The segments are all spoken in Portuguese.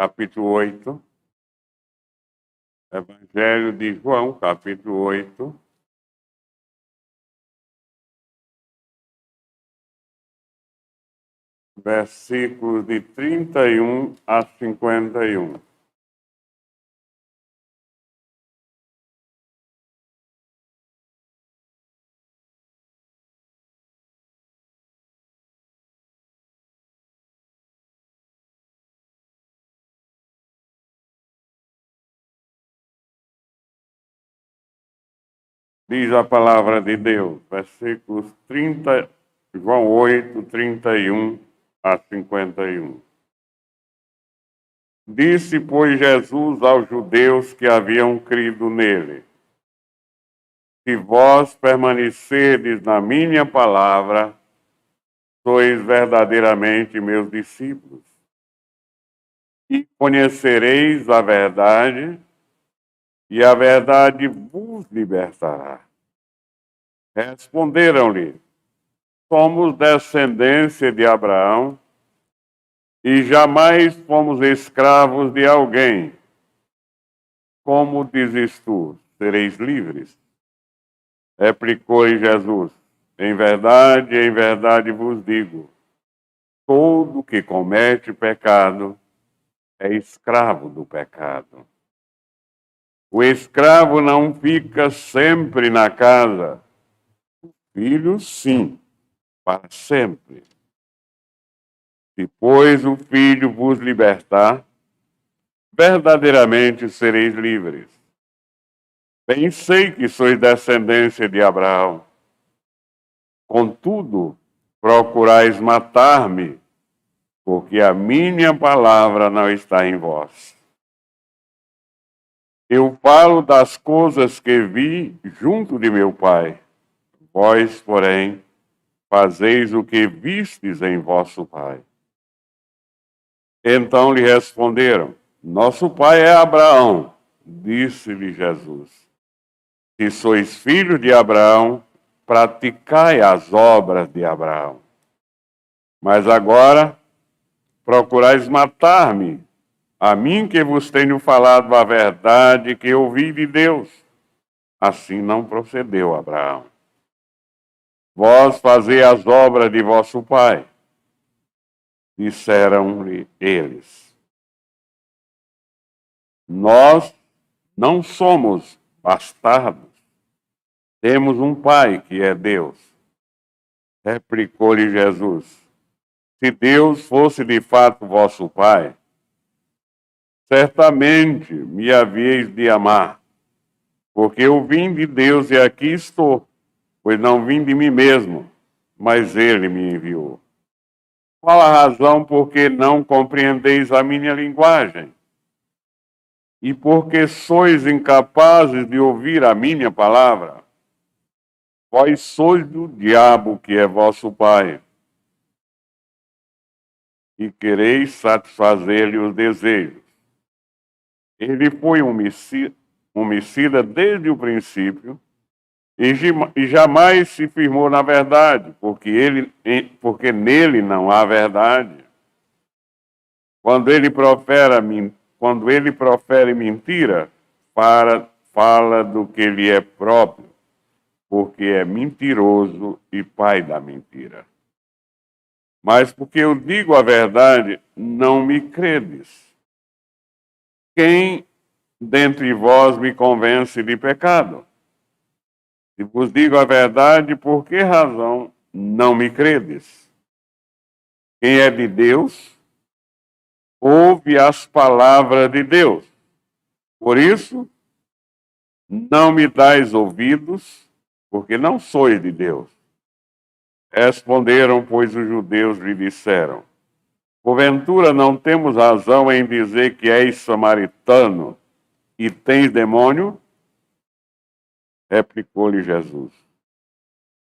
capítulo 8. Evangelho de João, capítulo 8. Versículos de 31 a 51. Diz a palavra de Deus, versículos 30, João 8, 31 a 51. Disse, pois, Jesus aos judeus que haviam crido nele: se vós permanecerdes na minha palavra, sois verdadeiramente meus discípulos, e conhecereis a verdade, e a verdade vos libertará. Responderam-lhe: somos descendência de Abraão e jamais fomos escravos de alguém. Como dizes tu, sereis livres? Replicou-lhe Jesus: em verdade vos digo, todo que comete pecado é escravo do pecado. O escravo não fica sempre na casa, o filho sim, para sempre. Se, pois, o filho vos libertar, verdadeiramente sereis livres. Bem sei que sois descendência de Abraão. Contudo, procurais matar-me, porque a minha palavra não está em vós. Eu falo das coisas que vi junto de meu Pai. Vós, porém, fazeis o que vistes em vosso pai. Então lhe responderam: nosso pai é Abraão. Disse-lhe Jesus: se sois filhos de Abraão, praticai as obras de Abraão. Mas agora procurais matar-me, a mim que vos tenho falado a verdade que ouvi de Deus. Assim não procedeu Abraão. Vós fazei as obras de vosso pai. Disseram-lhe eles: nós não somos bastardos, temos um pai que é Deus. Replicou-lhe Jesus: se Deus fosse de fato vosso pai, certamente me havíeis de amar, porque eu vim de Deus e aqui estou, pois não vim de mim mesmo, mas ele me enviou. Qual a razão por que não compreendeis a minha linguagem? E porque sois incapazes de ouvir a minha palavra? Vós sois do diabo, que é vosso pai, e quereis satisfazer-lhe os desejos. Ele foi homicida desde o princípio e jamais se firmou na verdade, porque nele não há verdade. Quando ele profere mentira, fala do que lhe é próprio, porque é mentiroso e pai da mentira. Mas porque eu digo a verdade, não me credes. Quem dentre vós me convence de pecado? Se vos digo a verdade, por que razão não me credes? Quem é de Deus, ouve as palavras de Deus. Por isso, não me dais ouvidos, porque não sois de Deus. Responderam, pois, os judeus lhe disseram: porventura não temos razão em dizer que és samaritano e tens demônio? Replicou-lhe Jesus: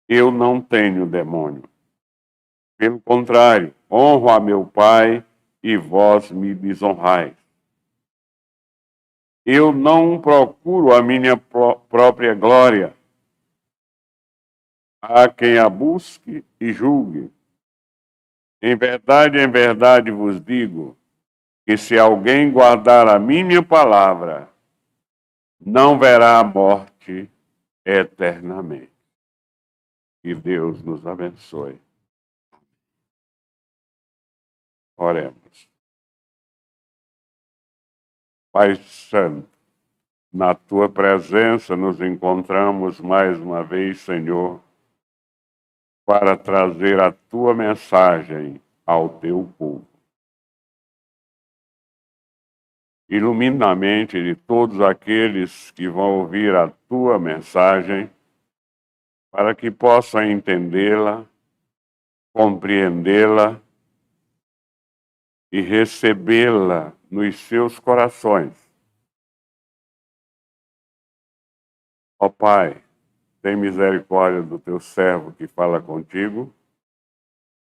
eu não tenho demônio. Pelo contrário, honro a meu Pai e vós me desonrais. Eu não procuro a minha própria glória. Há quem a busque e julgue. Em verdade vos digo, que se alguém guardar a minha palavra, não verá a morte eternamente. Que Deus nos abençoe. Oremos. Pai Santo, na tua presença nos encontramos mais uma vez, Senhor, para trazer a tua mensagem ao teu povo. Ilumina a mente de todos aqueles que vão ouvir a tua mensagem, para que possam entendê-la, compreendê-la e recebê-la nos seus corações. Ó Pai, tem misericórdia do teu servo que fala contigo,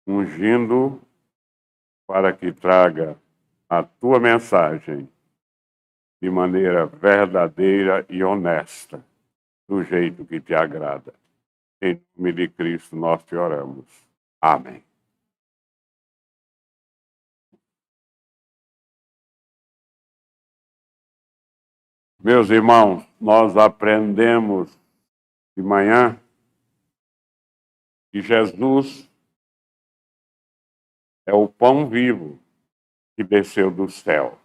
ungindo para que traga a tua mensagem de maneira verdadeira e honesta, do jeito que te agrada. Em nome de Cristo nós te oramos. Amém. Meus irmãos, nós aprendemos de manhã que Jesus é o pão vivo que desceu do céu.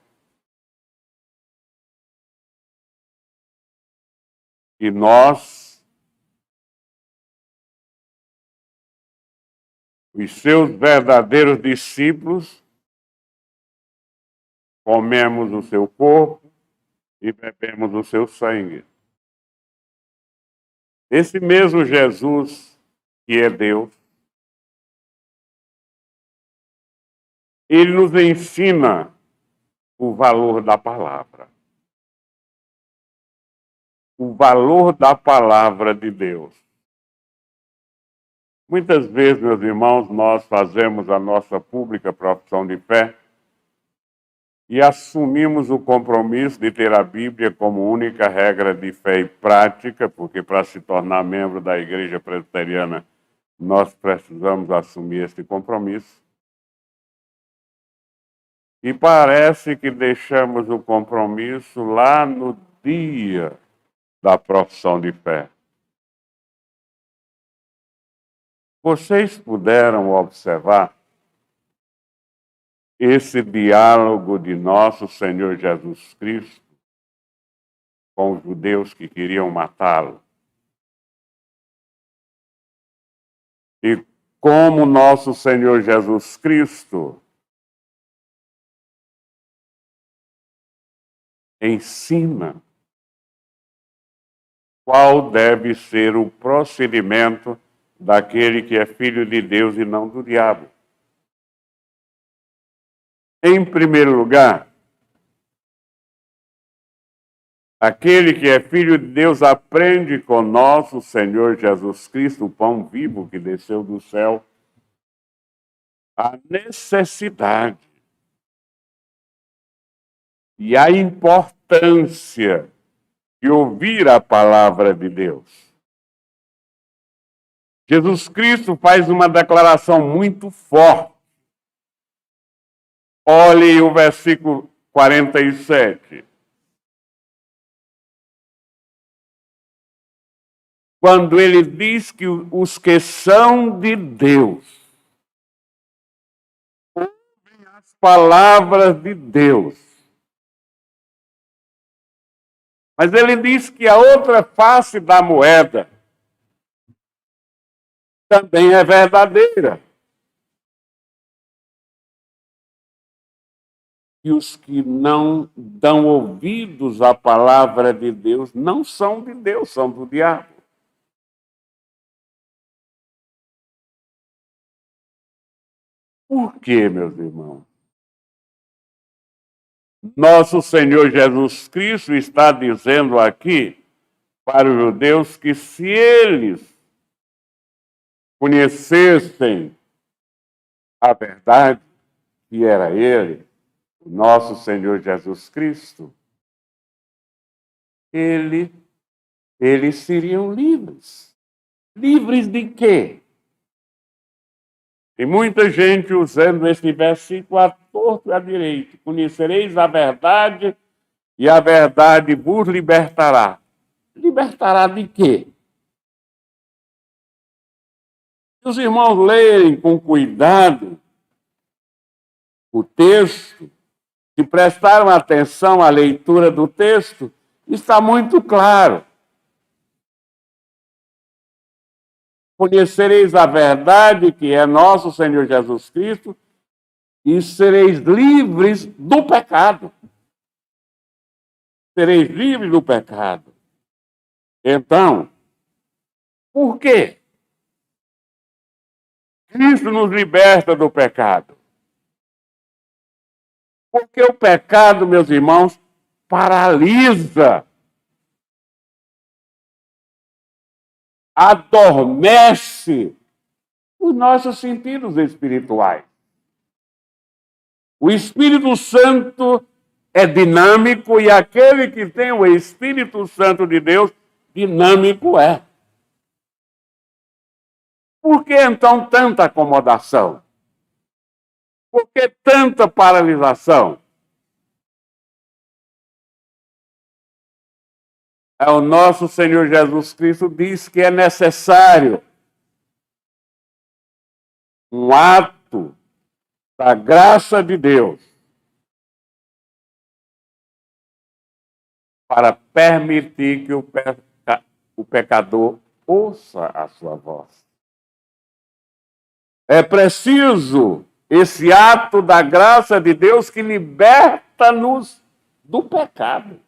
E nós, os seus verdadeiros discípulos, comemos o seu corpo e bebemos o seu sangue. Esse mesmo Jesus, que é Deus, ele nos ensina o valor da palavra. O valor da palavra de Deus. Muitas vezes, meus irmãos, nós fazemos a nossa pública profissão de fé e assumimos o compromisso de ter a Bíblia como única regra de fé e prática, porque para se tornar membro da Igreja Presbiteriana, nós precisamos assumir esse compromisso. E parece que deixamos o compromisso lá no dia da profissão de fé. Vocês puderam observar esse diálogo de nosso Senhor Jesus Cristo com os judeus que queriam matá-lo? E como nosso Senhor Jesus Cristo ensina qual deve ser o procedimento daquele que é filho de Deus e não do diabo. Em primeiro lugar, aquele que é filho de Deus aprende com nosso Senhor Jesus Cristo, o pão vivo que desceu do céu, a necessidade e a importância de ouvir a palavra de Deus. Jesus Cristo faz uma declaração muito forte. Olhe o versículo 47. Quando ele diz que os que são de Deus ouvem as palavras de Deus. Mas ele diz que a outra face da moeda também é verdadeira. E os que não dão ouvidos à palavra de Deus não são de Deus, são do diabo. Por quê, meus irmãos? Nosso Senhor Jesus Cristo está dizendo aqui para os judeus que se eles conhecessem a verdade, que era Ele, o nosso Senhor Jesus Cristo, eles seriam livres. Livres de quê? Tem muita gente usando esse versículo à torto e à direita. Conhecereis a verdade e a verdade vos libertará. Libertará de quê? Se os irmãos lerem com cuidado o texto, se prestaram atenção à leitura do texto, está muito claro. Conhecereis a verdade, que é nosso Senhor Jesus Cristo, e sereis livres do pecado. Sereis livres do pecado. Então, por quê? Cristo nos liberta do pecado. Porque o pecado, meus irmãos, paralisa, adormece os nossos sentidos espirituais. O Espírito Santo é dinâmico e aquele que tem o Espírito Santo de Deus, dinâmico é. Por que então tanta acomodação? Por que tanta paralisação? É o nosso Senhor Jesus Cristo diz que é necessário um ato da graça de Deus para permitir que o pecador ouça a sua voz. É preciso esse ato da graça de Deus que liberta-nos do pecado.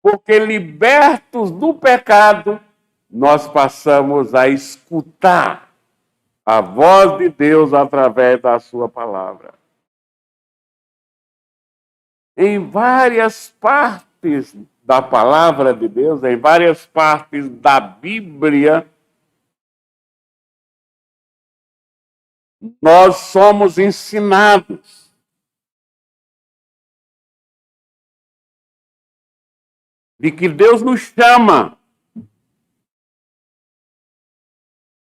Porque libertos do pecado, nós passamos a escutar a voz de Deus através da sua palavra. Em várias partes da palavra de Deus, em várias partes da Bíblia, nós somos ensinados de que Deus nos chama.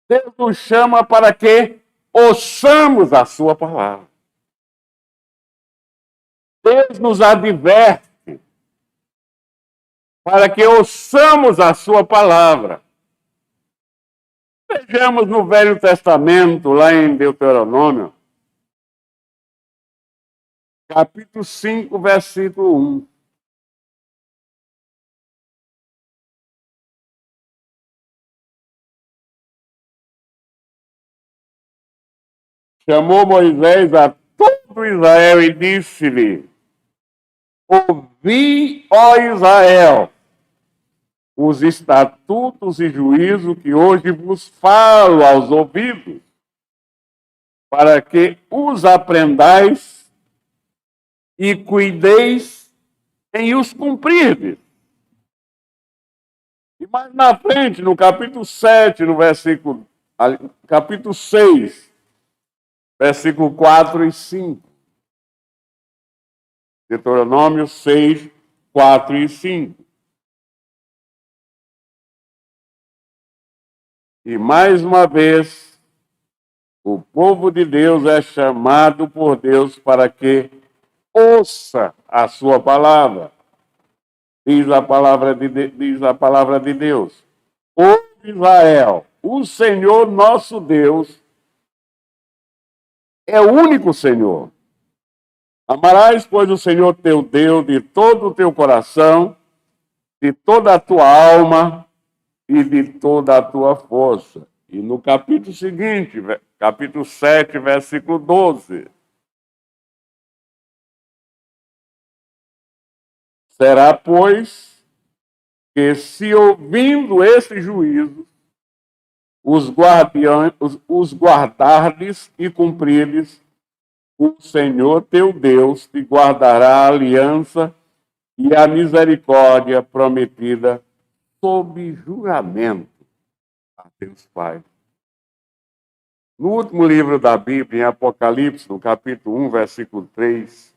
Deus nos chama para que ouçamos a sua palavra. Deus nos adverte para que ouçamos a sua palavra. Vejamos no Velho Testamento, lá em Deuteronômio, capítulo 5, versículo 1. Chamou Moisés a todo Israel e disse-lhe: Ouvi, ó Israel, os estatutos e juízo que hoje vos falo aos ouvidos, para que os aprendais e cuideis em os cumprirdes. E mais na frente, no capítulo 7, no versículo, capítulo 6, versículo 4 e 5. Deuteronômio 6, 4 e 5. E mais uma vez, o povo de Deus é chamado por Deus para que ouça a sua palavra. Diz a palavra de Deus. Ouve Israel, o Senhor nosso Deus é o único Senhor. Amarás, pois, o Senhor teu Deus de todo o teu coração, de toda a tua alma e de toda a tua força. E no capítulo seguinte, capítulo 7, versículo 12. Será, pois, que se ouvindo esse juízo, os guardardes e cumprirdes, o Senhor teu Deus te guardará a aliança e a misericórdia prometida sob juramento a Deus Pai. No último livro da Bíblia, em Apocalipse, no capítulo 1, versículo 3,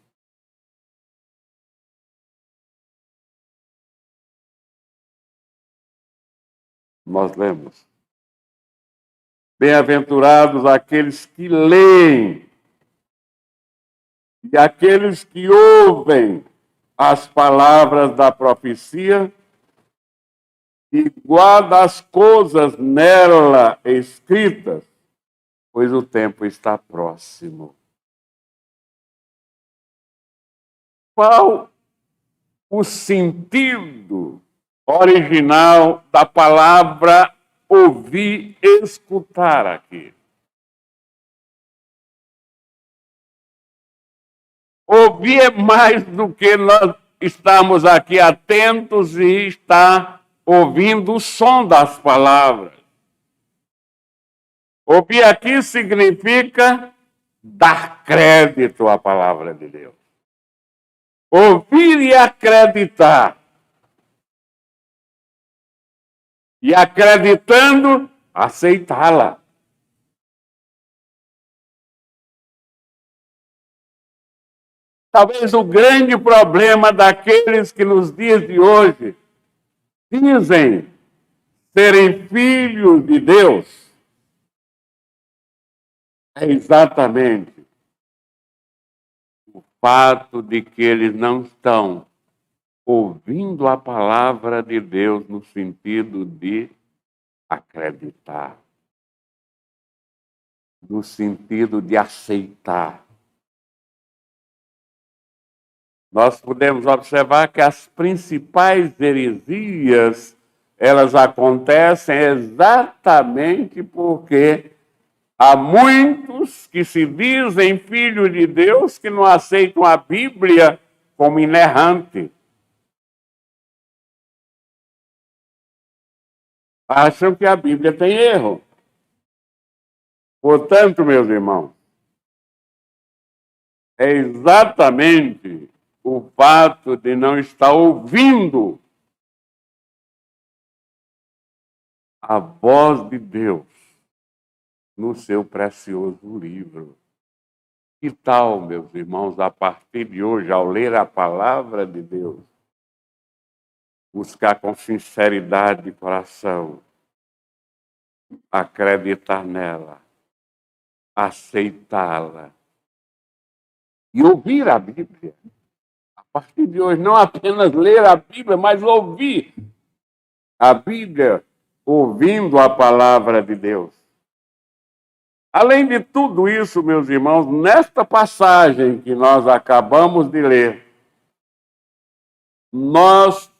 nós lemos: Bem-aventurados aqueles que leem e aqueles que ouvem as palavras da profecia e guardam as coisas nela escritas, pois o tempo está próximo. Qual o sentido original da palavra ouvir, escutar aqui? Ouvir é mais do que nós estamos aqui atentos e estar ouvindo o som das palavras. Ouvir aqui significa dar crédito à palavra de Deus. Ouvir e acreditar. E acreditando, aceitá-la. Talvez o grande problema daqueles que nos dias de hoje dizem serem filhos de Deus é exatamente o fato de que eles não estão ouvindo a palavra de Deus no sentido de acreditar, no sentido de aceitar. Nós podemos observar que as principais heresias, elas acontecem exatamente porque há muitos que se dizem filhos de Deus que não aceitam a Bíblia como inerrante. Acham que a Bíblia tem erro. Portanto, meus irmãos, é exatamente o fato de não estar ouvindo a voz de Deus no seu precioso livro. Que tal, meus irmãos, a partir de hoje, ao ler a palavra de Deus, buscar com sinceridade de coração, acreditar nela, aceitá-la e ouvir a Bíblia. A partir de hoje, não apenas ler a Bíblia, mas ouvir a Bíblia, ouvindo a palavra de Deus. Além de tudo isso, meus irmãos, nesta passagem que nós acabamos de ler, nós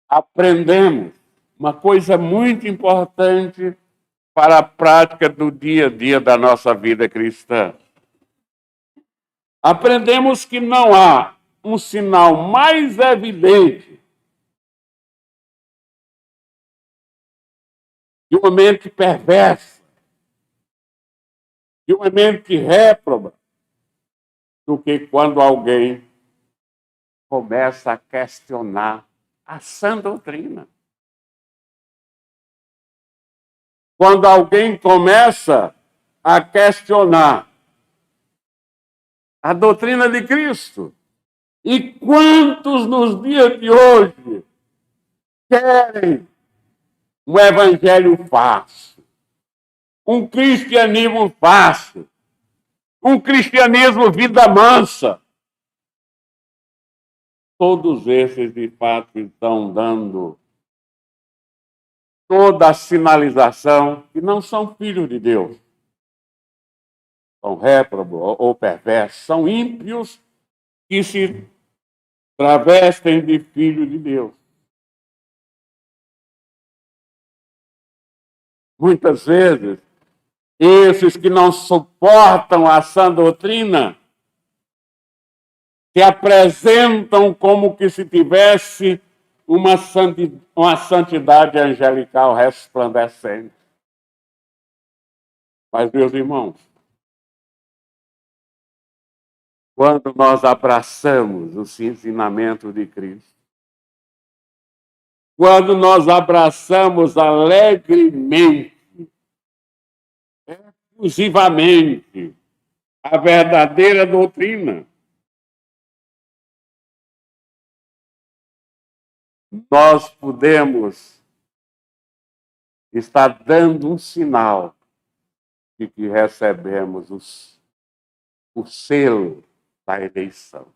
aprendemos uma coisa muito importante para a prática do dia a dia da nossa vida cristã. Aprendemos que não há um sinal mais evidente de uma mente perversa, de uma mente réproba, do que quando alguém começa a questionar a sã doutrina. Quando alguém começa a questionar a doutrina de Cristo. E quantos nos dias de hoje querem um evangelho fácil, um cristianismo fácil, um cristianismo vida mansa? Todos esses, de fato, estão dando toda a sinalização que não são filhos de Deus. São réprobos ou perversos, são ímpios que se travestem de filhos de Deus. Muitas vezes, esses que não suportam a sã doutrina se apresentam como que se tivesse uma santidade angelical resplandecente. Mas, meus irmãos, quando nós abraçamos os ensinamentos de Cristo, quando nós abraçamos alegremente, exclusivamente, a verdadeira doutrina, nós podemos estar dando um sinal de que recebemos o selo da eleição.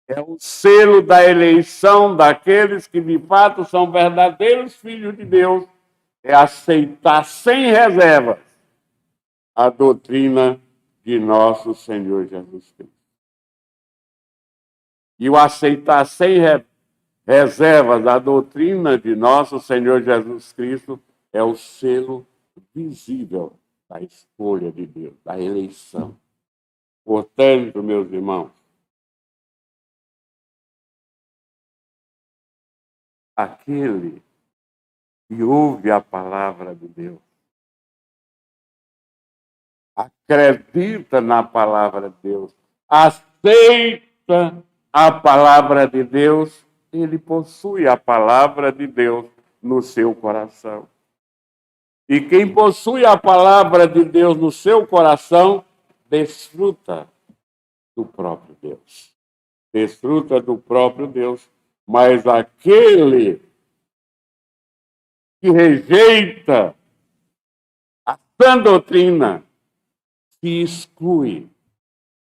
É o selo da eleição daqueles que de fato são verdadeiros filhos de Deus, é aceitar sem reservas a doutrina de nosso Senhor Jesus Cristo. E o aceitar sem reservas a doutrina de nosso Senhor Jesus Cristo é o selo visível da escolha de Deus, da eleição. Portanto, meus irmãos, aquele que ouve a palavra de Deus, acredita na palavra de Deus, aceita a palavra de Deus, ele possui a palavra de Deus no seu coração. E quem possui a palavra de Deus no seu coração, desfruta do próprio Deus. Desfruta do próprio Deus. Mas aquele que rejeita a sã doutrina se exclui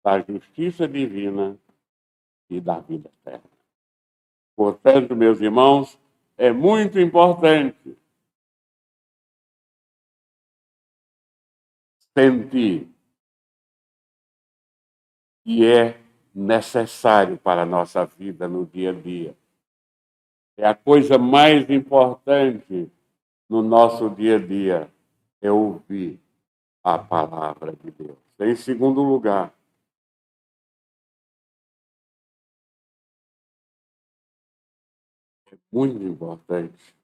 da justiça divina e da vida eterna. Portanto, meus irmãos, é muito importante sentir que é necessário para a nossa vida no dia a dia. É a coisa mais importante no nosso dia a dia, é ouvir a palavra de Deus. Em segundo lugar, é muito importante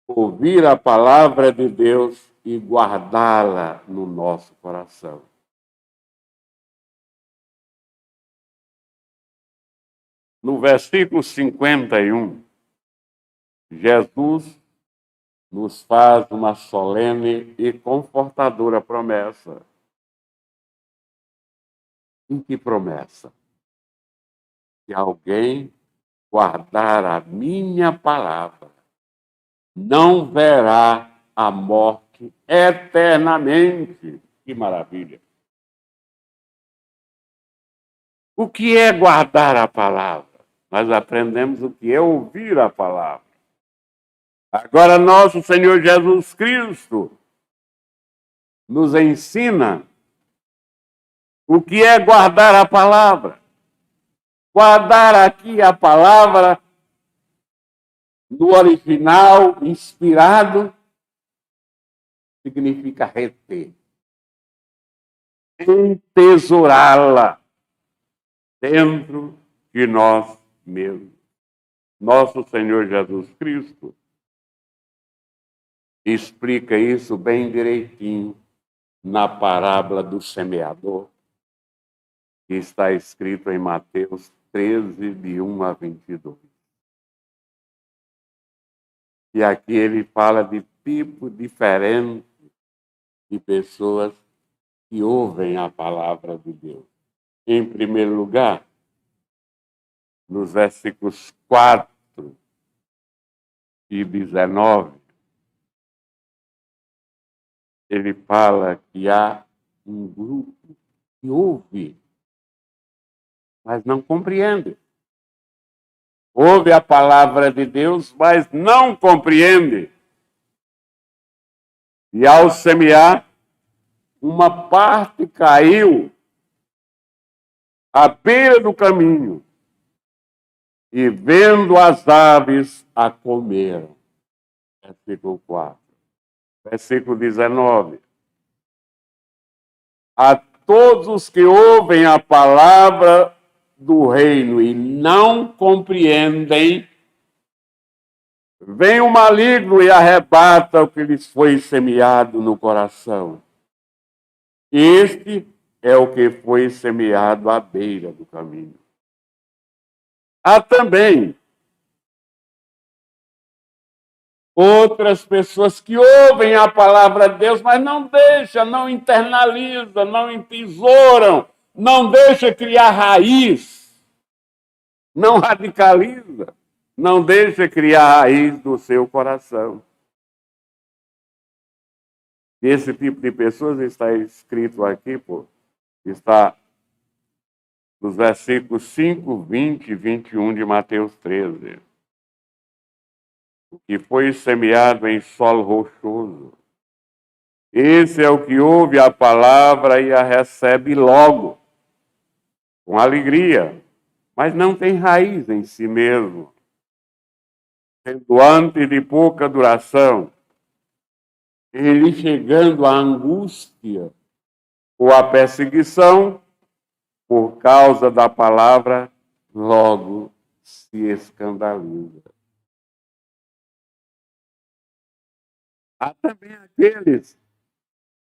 ouvir a palavra de Deus e guardá-la no nosso coração. No versículo 51, Jesus nos faz uma solene e confortadora promessa. E que promessa? Se alguém guardar a minha palavra, não verá a morte eternamente. Que maravilha! O que é guardar a palavra? Nós aprendemos o que é ouvir a palavra. Agora, nosso Senhor Jesus Cristo nos ensina o que é guardar a palavra. Guardar aqui a palavra no original, inspirado, significa reter, entesourá-la dentro de nós mesmos. Nosso Senhor Jesus Cristo explica isso bem direitinho na parábola do semeador, que está escrito em Mateus 13, de 1 a 22. E aqui ele fala de tipo diferente de pessoas que ouvem a palavra de Deus. Em primeiro lugar, nos versículos 4 e 19, ele fala que há um grupo que ouve, mas não compreende. Ouve a palavra de Deus, mas não compreende. E ao semear, uma parte caiu à beira do caminho, e vendo as aves a comeram. Versículo 4. Versículo 19. A todos os que ouvem a palavra do reino e não compreendem, vem o maligno e arrebata o que lhes foi semeado no coração. Este é o que foi semeado à beira do caminho. Há também outras pessoas que ouvem a palavra de Deus, mas não deixam, não internalizam, não entesouram, não deixam criar raiz, não radicaliza, não deixa criar raiz no seu coração. Esse tipo de pessoas está escrito aqui, está nos versículos 5, 20 e 21 de Mateus 13. O que foi semeado em solo rochoso. Esse é o que ouve a palavra e a recebe logo, com alegria, mas não tem raiz em si mesmo, sendo antes de pouca duração, ele chegando à angústia ou à perseguição, por causa da palavra, logo se escandaliza. Há também aqueles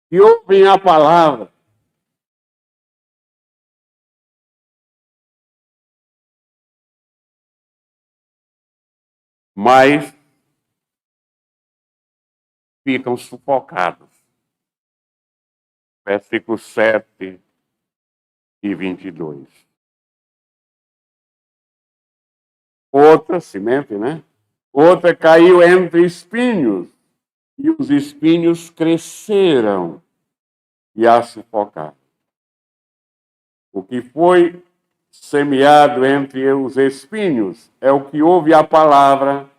que ouvem a palavra, mas ficam sufocados. Versículos 7 e 22. Outra, semente, né? Outra caiu entre espinhos, e os espinhos cresceram e a sufocaram. O que foi semeado entre os espinhos é o que ouve a palavra,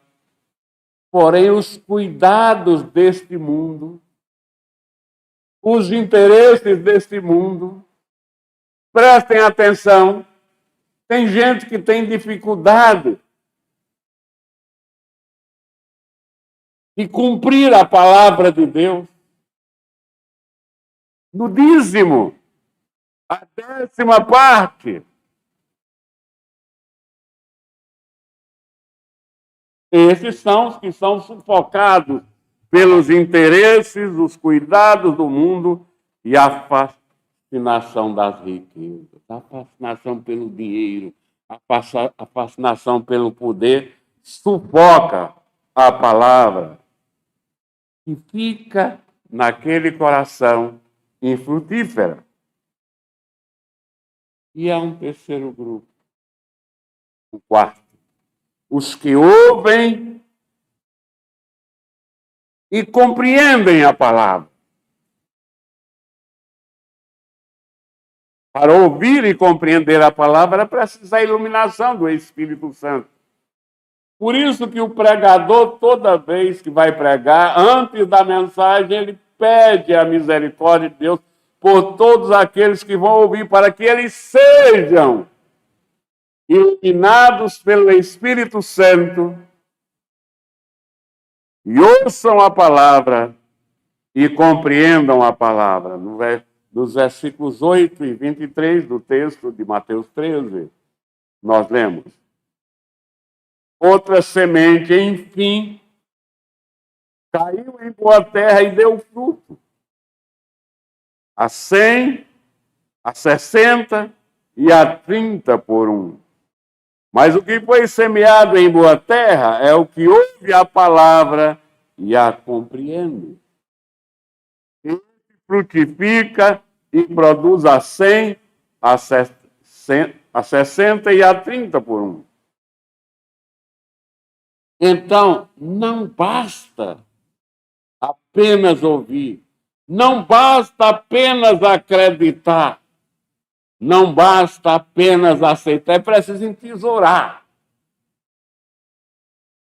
porém os cuidados deste mundo, os interesses deste mundo, prestem atenção, tem gente que tem dificuldade de cumprir a palavra de Deus. No dízimo, a 10ª parte. Esses são os que são sufocados pelos interesses, os cuidados do mundo e a fascinação das riquezas, a fascinação pelo dinheiro, a fascinação pelo poder, sufoca a palavra e fica naquele coração infrutífera. E há um terceiro grupo, o quarto. Os que ouvem e compreendem a palavra. Para ouvir e compreender a palavra, precisa a iluminação do Espírito Santo. Por isso que o pregador, toda vez que vai pregar, antes da mensagem, ele pede a misericórdia de Deus por todos aqueles que vão ouvir, para que eles sejam iluminados pelo Espírito Santo e ouçam a palavra e compreendam a palavra. Nos versículos 8 e 23 do texto de Mateus 13, nós lemos: outra semente, enfim, caiu em boa terra e deu fruto. A 100, a 60 e a 30 por um. Mas o que foi semeado em boa terra é o que ouve a palavra e a compreende. Ele frutifica e produz a 100, a 60 e a 30 por um. Então, não basta apenas ouvir, não basta apenas acreditar, não basta apenas aceitar, é preciso entesourar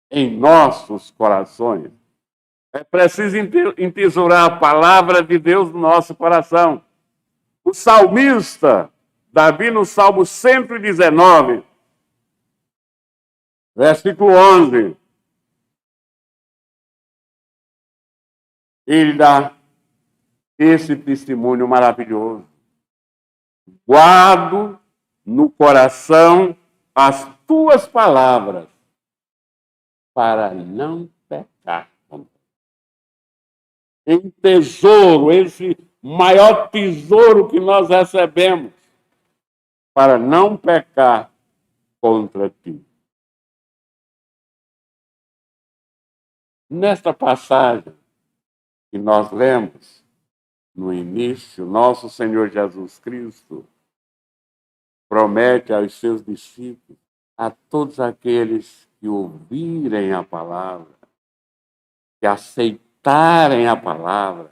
em nossos corações. É preciso entesourar a palavra de Deus no nosso coração. O salmista, Davi, no Salmo 119, versículo 11, ele dá esse testemunho maravilhoso. Guardo no coração as tuas palavras para não pecar. Em tesouro, esse maior tesouro que nós recebemos, para não pecar contra ti. Nesta passagem que nós lemos no início, nosso Senhor Jesus Cristo promete aos seus discípulos, a todos aqueles que ouvirem a palavra, que aceitarem a palavra,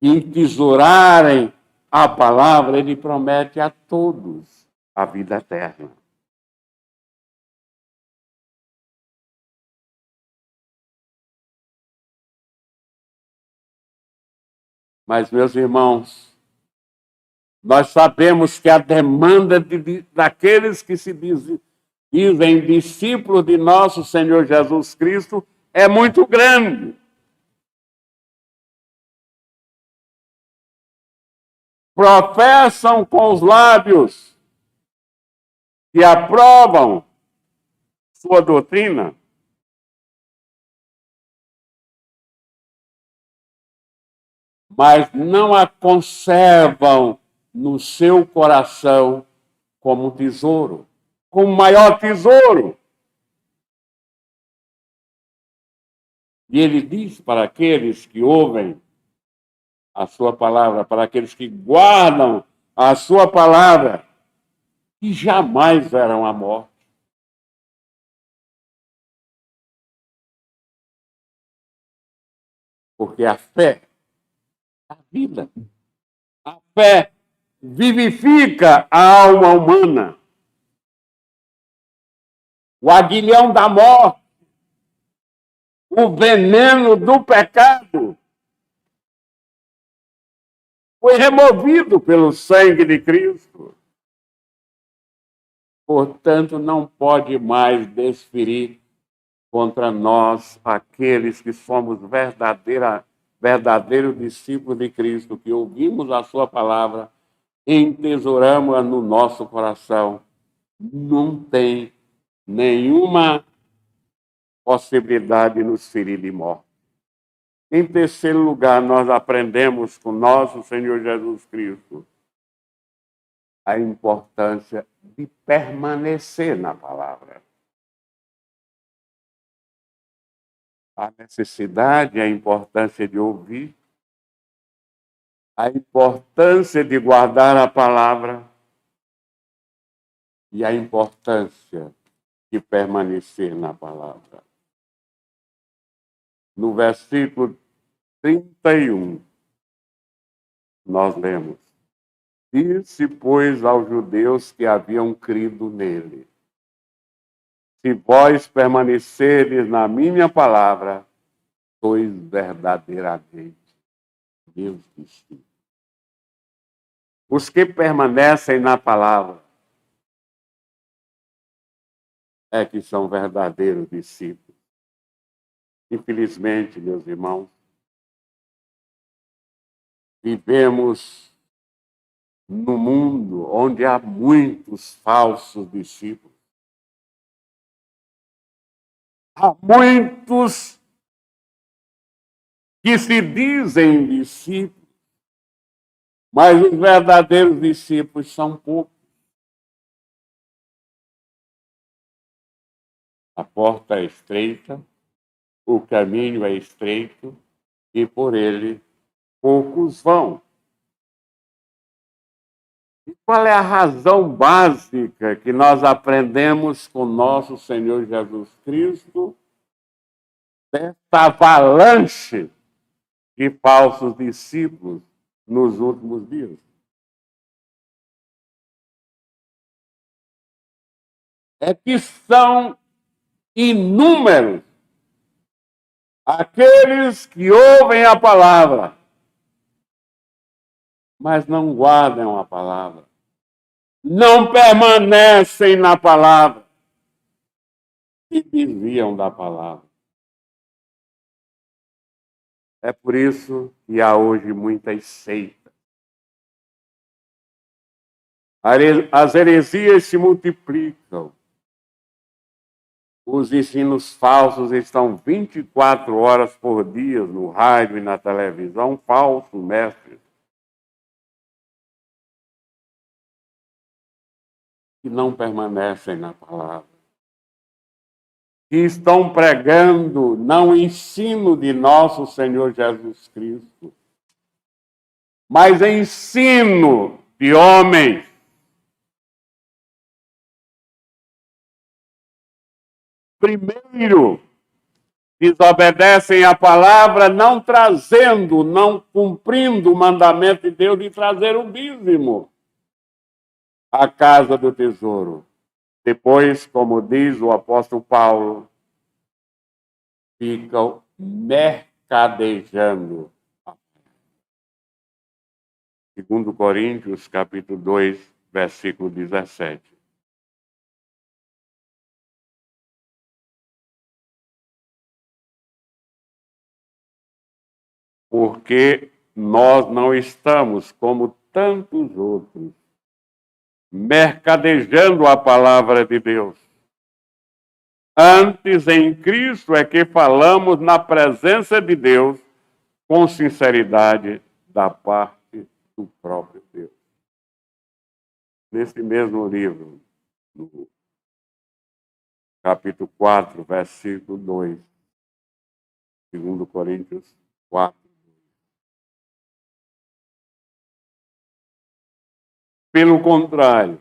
entesourarem a palavra, ele promete a todos a vida eterna. Mas, meus irmãos, nós sabemos que a demanda daqueles que se dizem discípulos de nosso Senhor Jesus Cristo é muito grande. Professam com os lábios que aprovam sua doutrina, mas não a conservam no seu coração como tesouro, como maior tesouro. E ele diz para aqueles que ouvem a sua palavra, para aqueles que guardam a sua palavra, que jamais verão a morte. Porque a fé é a vida. A fé vivifica a alma humana. O aguilhão da morte, o veneno do pecado, foi removido pelo sangue de Cristo. Portanto, não pode mais desferir contra nós aqueles que somos verdadeiros discípulos de Cristo, que ouvimos a sua palavra, entesouramos-a no nosso coração. Não tem nenhuma possibilidade de nos ferir de morte. Em terceiro lugar, nós aprendemos com nosso Senhor Jesus Cristo a importância de permanecer na palavra. A necessidade, a importância de ouvir, a importância de guardar a palavra e a importância de permanecer na palavra. No versículo 31, nós lemos: disse, pois, aos judeus que haviam crido nele: se vós permanecerdes na minha palavra, sois verdadeiramente meus discípulos. Os que permanecem na palavra é que são verdadeiros discípulos. Infelizmente, meus irmãos, vivemos no mundo onde há muitos falsos discípulos. Há muitos que se dizem discípulos, mas os verdadeiros discípulos são poucos. A porta é estreita, o caminho é estreito e por ele poucos vão. E qual é a razão básica que nós aprendemos com nosso Senhor Jesus Cristo desta avalanche de falsos discípulos nos últimos dias? É que são inúmeros aqueles que ouvem a palavra, mas não guardam a palavra, não permanecem na palavra, se desviam da palavra. É por isso que há hoje muitas seitas. As heresias se multiplicam. Os ensinos falsos estão 24 horas por dia no rádio e na televisão, falsos mestres, que não permanecem na palavra, que estão pregando não o ensino de nosso Senhor Jesus Cristo, mas ensino de homens. Primeiro, desobedecem a palavra, não trazendo, não cumprindo o mandamento de Deus de trazer o dízimo à casa do tesouro. Depois, como diz o apóstolo Paulo, ficam mercadejando. Segundo Coríntios, capítulo 2, versículo 17. Porque nós não estamos como tantos outros, mercadejando a palavra de Deus. Antes, em Cristo é que falamos na presença de Deus com sinceridade da parte do próprio Deus. Nesse mesmo livro, no capítulo 4, versículo 2, 2 Coríntios 4. Pelo contrário,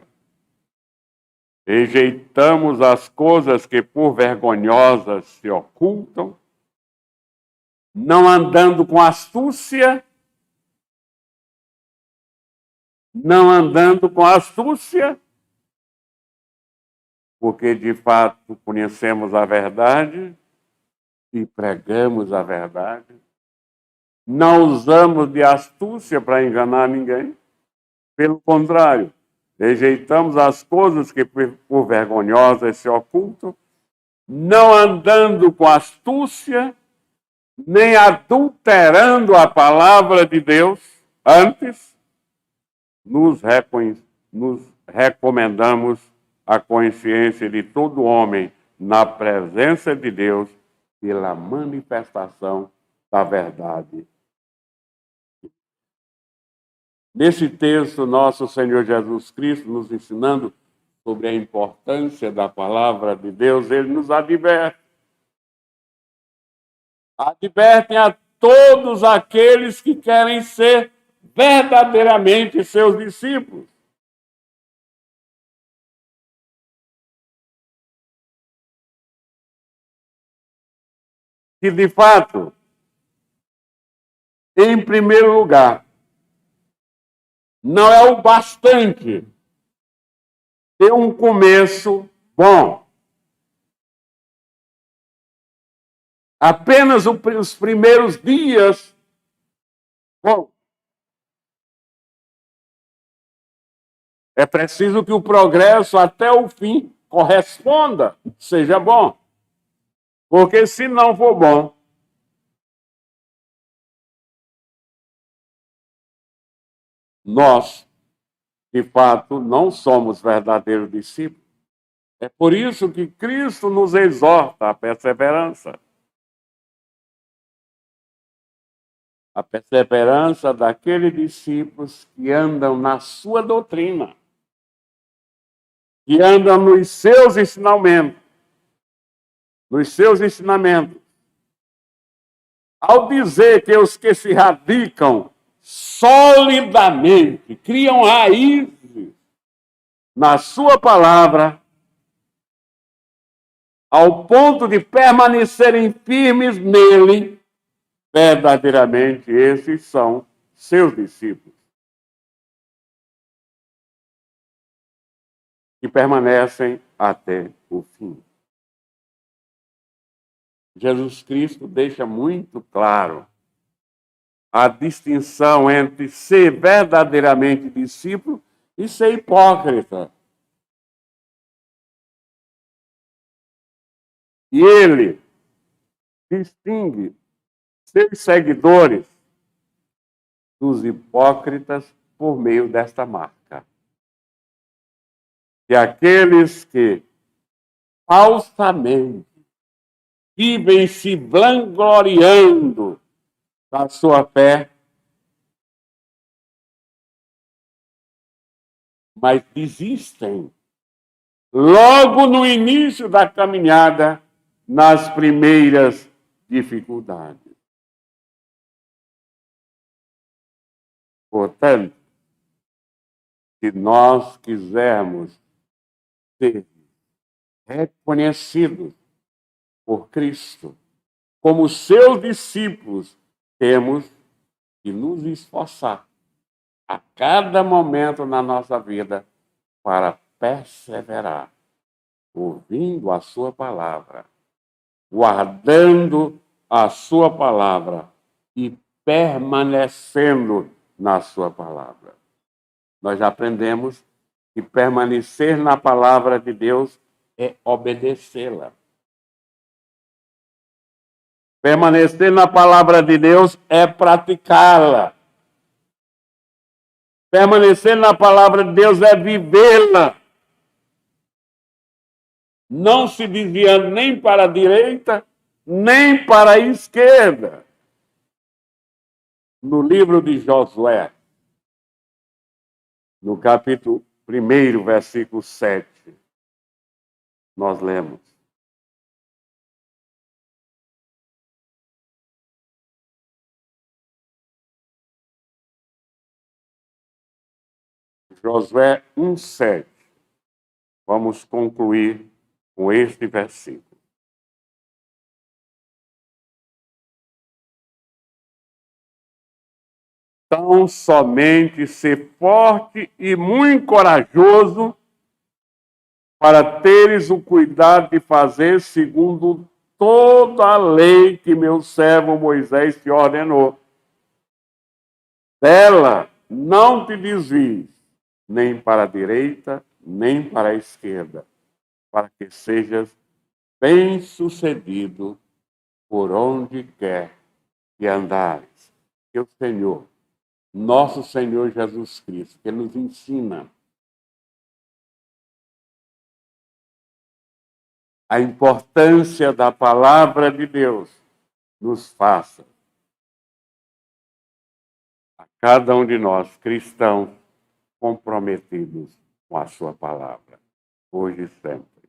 rejeitamos as coisas que por vergonhosas se ocultam, não andando com astúcia, porque de fato conhecemos a verdade e pregamos a verdade. Não usamos de astúcia para enganar ninguém. Pelo contrário, rejeitamos as coisas que por vergonhosas se ocultam, não andando com astúcia, nem adulterando a palavra de Deus, antes nos recomendamos a consciência de todo homem na presença de Deus pela manifestação da verdade. Nesse texto, nosso Senhor Jesus Cristo, nos ensinando sobre a importância da palavra de Deus, ele nos adverte. Advertem a todos aqueles que querem ser verdadeiramente seus discípulos. Que, de fato, em primeiro lugar, não é o bastante ter um começo bom. Apenas os primeiros dias, bom, é preciso que o progresso até o fim corresponda, seja bom. Porque se não for bom, nós, de fato, não somos verdadeiros discípulos. É por isso que Cristo nos exorta à perseverança. A perseverança daqueles discípulos que andam na sua doutrina, que andam nos seus ensinamentos. Ao dizer que os que se radicam solidamente, criam raízes na sua palavra, ao ponto de permanecerem firmes nele, verdadeiramente esses são seus discípulos. Que permanecem até o fim. Jesus Cristo deixa muito claro a distinção entre ser verdadeiramente discípulo e ser hipócrita. E ele distingue seus seguidores dos hipócritas por meio desta marca. Que aqueles que falsamente vivem se vangloriando da sua fé, mas desistem logo no início da caminhada, nas primeiras dificuldades. Portanto, se nós quisermos ser reconhecidos por Cristo, como seus discípulos, temos que nos esforçar a cada momento na nossa vida para perseverar, ouvindo a sua palavra, guardando a sua palavra e permanecendo na sua palavra. Nós já aprendemos que permanecer na palavra de Deus é obedecê-la. Permanecer na palavra de Deus é praticá-la. Permanecer na palavra de Deus é vivê-la. Não se desviando nem para a direita, nem para a esquerda. No livro de Josué, no capítulo 1, versículo 7, nós lemos: Josué 1:7. Vamos concluir com este versículo. Tão somente ser forte e muito corajoso para teres o cuidado de fazer segundo toda a lei que meu servo Moisés te ordenou. Dela não te desvies, nem para a direita, nem para a esquerda, para que sejas bem-sucedido por onde quer que andares. Que o Senhor, nosso Senhor Jesus Cristo, que nos ensina a importância da palavra de Deus, nos faça, a cada um de nós, cristãos, comprometidos com a sua palavra, hoje e sempre.